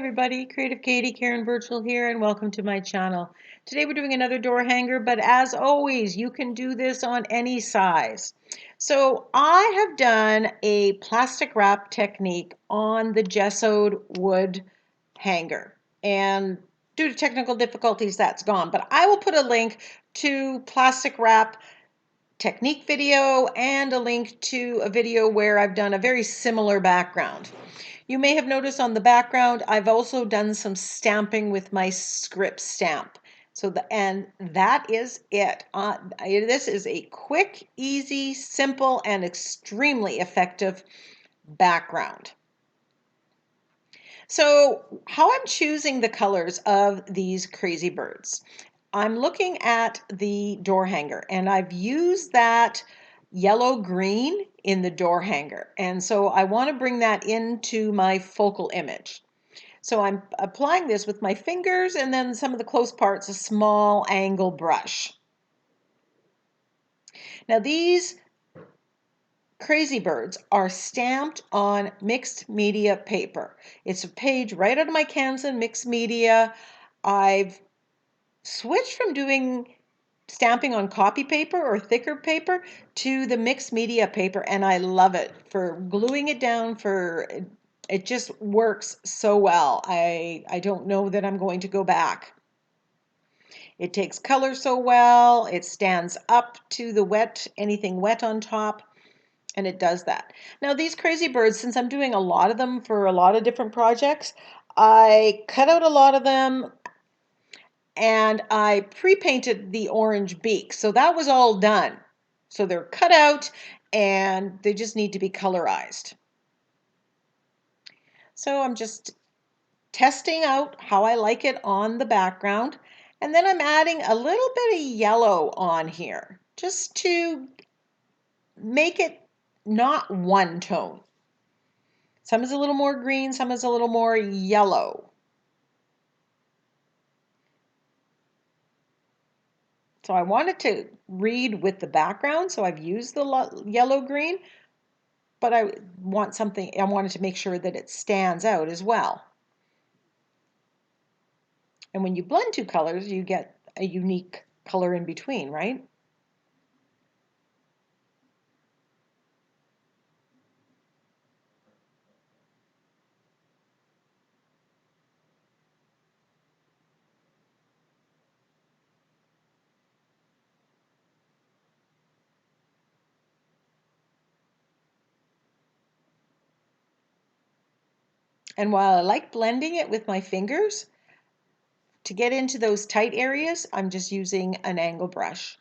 everybody, Creative Katie, Karen Burchill here, and welcome to my channel. Today we're doing another door hanger, but as always, you can do this on any size. So I have done a plastic wrap technique on the gessoed wood hanger, and due to technical difficulties, that's gone. But I will put a link to plastic wrap technique video and a link to a video where I've done a very similar background. You may have noticed on the background, I've also done some stamping with my script stamp. And that is it. This is a quick, easy, simple, and extremely effective background. So how I'm choosing the colors of these crazy birds. I'm looking at the door hanger and I've used that yellow green in the door hanger. And so I want to bring that into my focal image. So I'm applying this with my fingers and then some of the close parts, a small angle brush. Now these crazy birds are stamped on mixed media paper. It's a page right out of my Canson mixed media. I've switched from doing stamping on copy paper or thicker paper to the mixed media paper, and I love it for gluing it down. It just works so well. I don't know that I'm going to go back. It takes color so well. It stands up to the wet, anything wet on top, and it does that. Now these crazy birds, since I'm doing a lot of them for a lot of different projects, I cut out a lot of them and I pre-painted the orange beak. So that was all done. So they're cut out and they just need to be colorized. So I'm just testing out how I like it on the background. And then I'm adding a little bit of yellow on here just to make it not one tone. Some is a little more green, some is a little more yellow. So I wanted to read with the background, so I've used the yellow-green, but I wanted to make sure that it stands out as well. And when you blend two colors, you get a unique color in between, right? And while I like blending it with my fingers, to get into those tight areas, I'm just using an angle brush.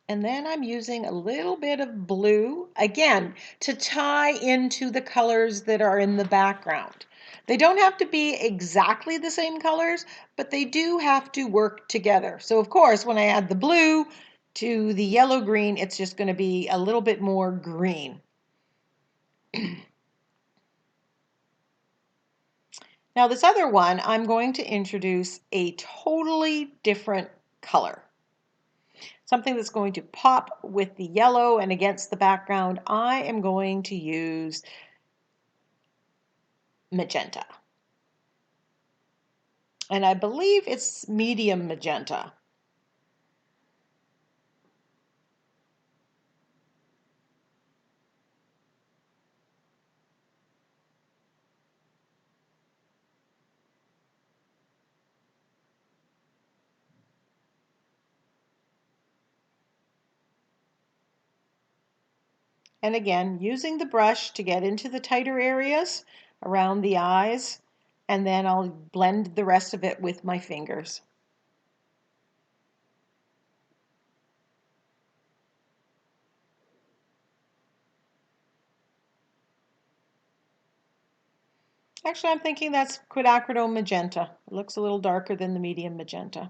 And then I'm using a little bit of blue, again, to tie into the colors that are in the background. They don't have to be exactly the same colors, but they do have to work together. So of course, when I add the blue to the yellow-green, it's just going to be a little bit more green. Now this other one, I'm going to introduce a totally different color. Something that's going to pop with the yellow and against the background. I am going to use magenta. And I believe it's medium magenta. And again, using the brush to get into the tighter areas around the eyes, and then I'll blend the rest of it with my fingers. Actually, I'm thinking that's quinacridone magenta. It looks a little darker than the medium magenta.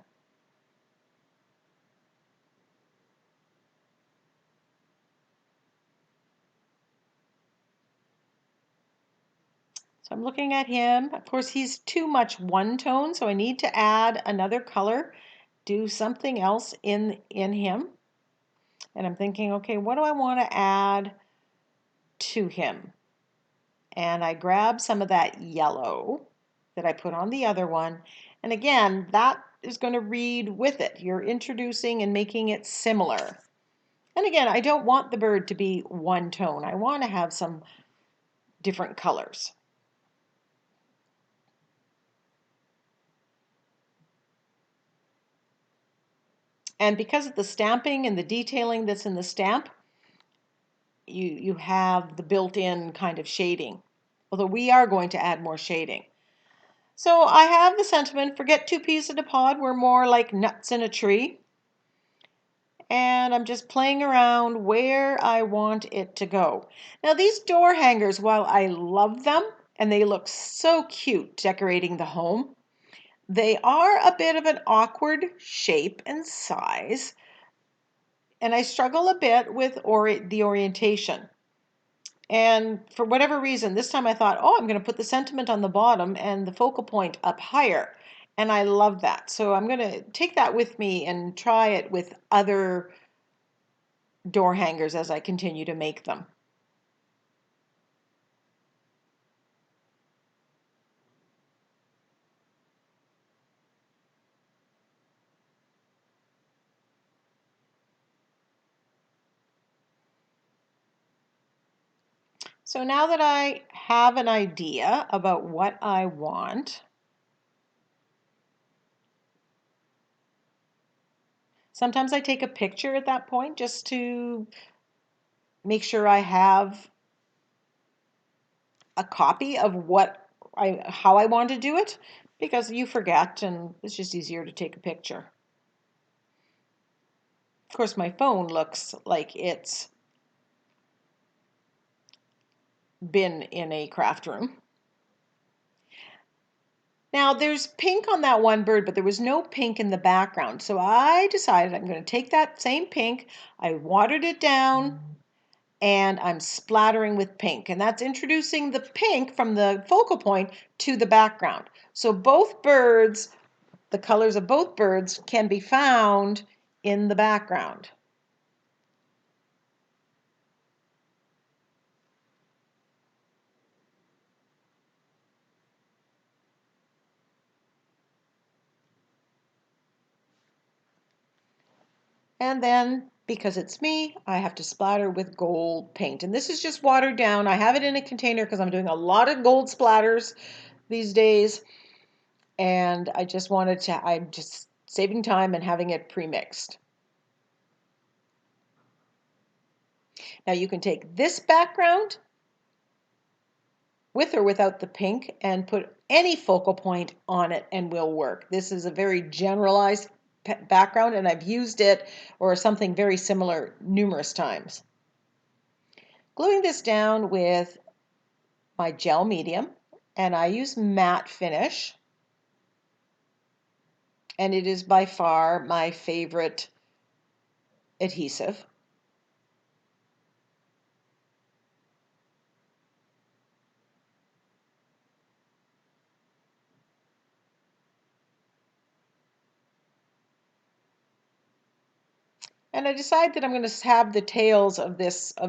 So I'm looking at him. Of course, he's too much one tone, so I need to add another color, do something else in him. And I'm thinking, okay, what do I want to add to him? And I grab some of that yellow that I put on the other one. And again, that is going to read with it. You're introducing and making it similar. And again, I don't want the bird to be one tone. I want to have some different colors. And because of the stamping and the detailing that's in the stamp, you have the built-in kind of shading. Although we are going to add more shading. So I have the sentiment, forget two peas in a pod, we're more like nuts in a tree. And I'm just playing around where I want it to go. Now these door hangers, while I love them and they look so cute decorating the home, they are a bit of an awkward shape and size, and I struggle a bit with the orientation. And for whatever reason, this time I thought, oh, I'm going to put the sentiment on the bottom and the focal point up higher. And I love that. So I'm going to take that with me and try it with other door hangers as I continue to make them. So now that I have an idea about what I want, sometimes I take a picture at that point just to make sure I have a copy of how I want to do it, because you forget and it's just easier to take a picture. Of course, my phone looks like it's been in a craft room. Now there's pink on that one bird, but there was no pink in the background. So I decided I'm going to take that same pink, I watered it down, and I'm splattering with pink. And that's introducing the pink from the focal point to the background. So both birds, the colors of both birds can be found in the background. And then, because it's me, I have to splatter with gold paint. And this is just watered down. I have it in a container because I'm doing a lot of gold splatters these days. And I'm just saving time and having it pre-mixed. Now you can take this background with or without the pink and put any focal point on it and will work. This is a very generalized background and I've used it or something very similar numerous times. Gluing this down with my gel medium, and I use matte finish, and it is by far my favorite adhesive. And I decide that I'm going to have the tails of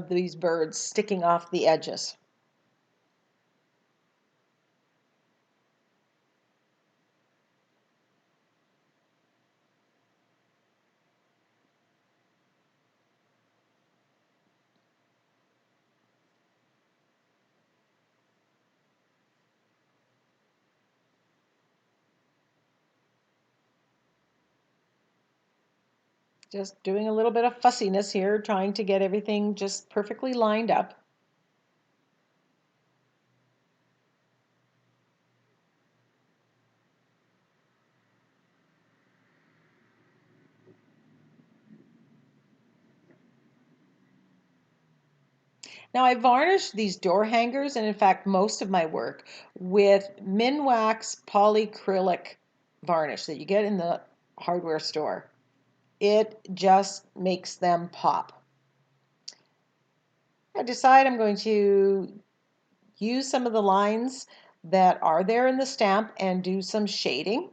these birds sticking off the edges. Just doing a little bit of fussiness here, trying to get everything just perfectly lined up. Now I varnish these door hangers, and in fact most of my work, with Minwax polyacrylic varnish that you get in the hardware store. It just makes them pop. I decide I'm going to use some of the lines that are there in the stamp and do some shading.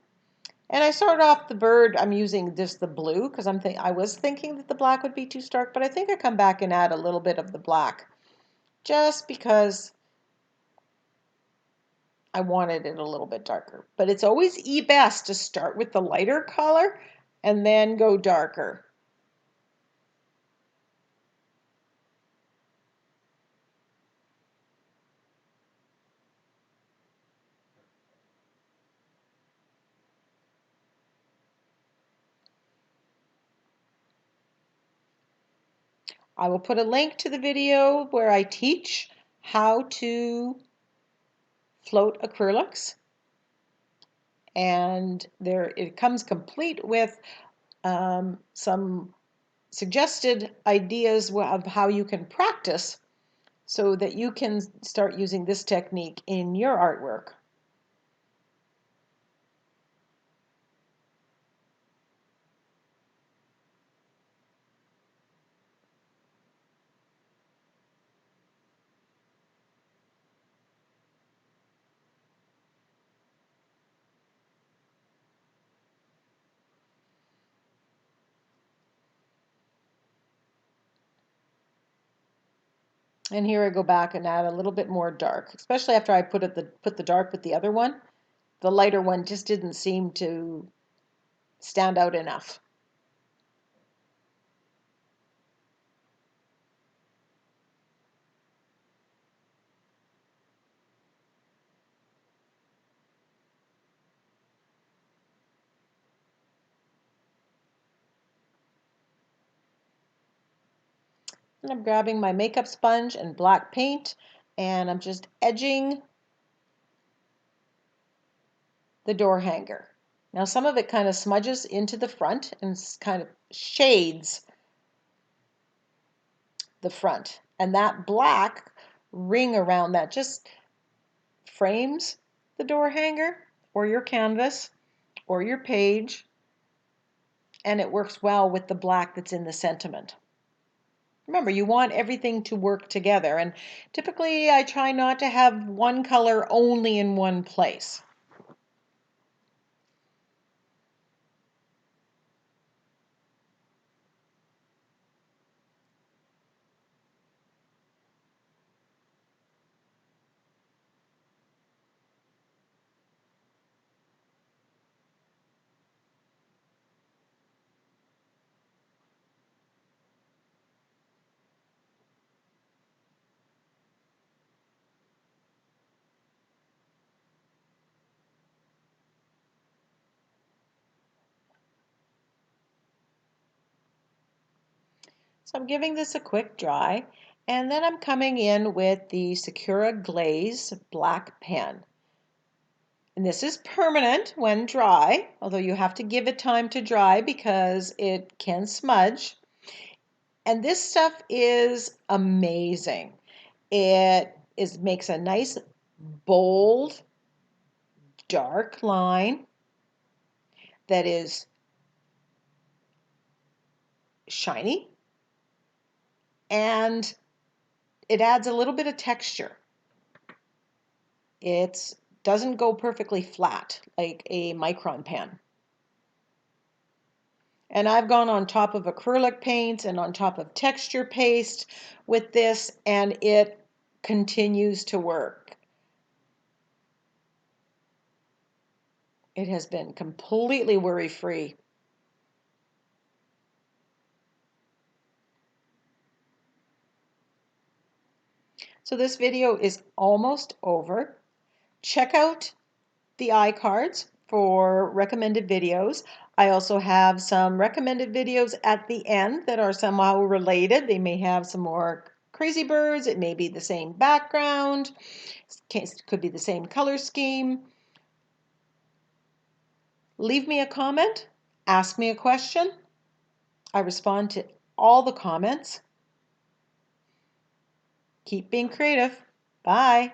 And I start off the bird, I'm using just the blue because I was thinking that the black would be too stark, but I think I come back and add a little bit of the black just because I wanted it a little bit darker. But it's always best to start with the lighter color and then go darker. I will put a link to the video where I teach how to float acrylics, and there it comes complete with some suggested ideas of how you can practice so that you can start using this technique in your artwork. And here I go back and add a little bit more dark, especially after I put the dark with the other one. The lighter one just didn't seem to stand out enough. And I'm grabbing my makeup sponge and black paint, and I'm just edging the door hanger. Now some of it kind of smudges into the front and kind of shades the front. And that black ring around that just frames the door hanger or your canvas or your page, and it works well with the black that's in the sentiment. Remember, you want everything to work together, and typically I try not to have one color only in one place. So I'm giving this a quick dry, and then I'm coming in with the Sakura Glaze black pen. And this is permanent when dry, although you have to give it time to dry because it can smudge. And this stuff is amazing. Makes a nice, bold, dark line that is shiny, and it adds a little bit of texture. It doesn't go perfectly flat like a micron pen. And I've gone on top of acrylic paint and on top of texture paste with this, and it continues to work. It has been completely worry-free. So this video is almost over. Check out the iCards for recommended videos. I also have some recommended videos at the end that are somehow related. They may have some more crazy birds. It may be the same background. Could be the same color scheme. Leave me a comment. Ask me a question. I respond to all the comments. Keep being creative. Bye.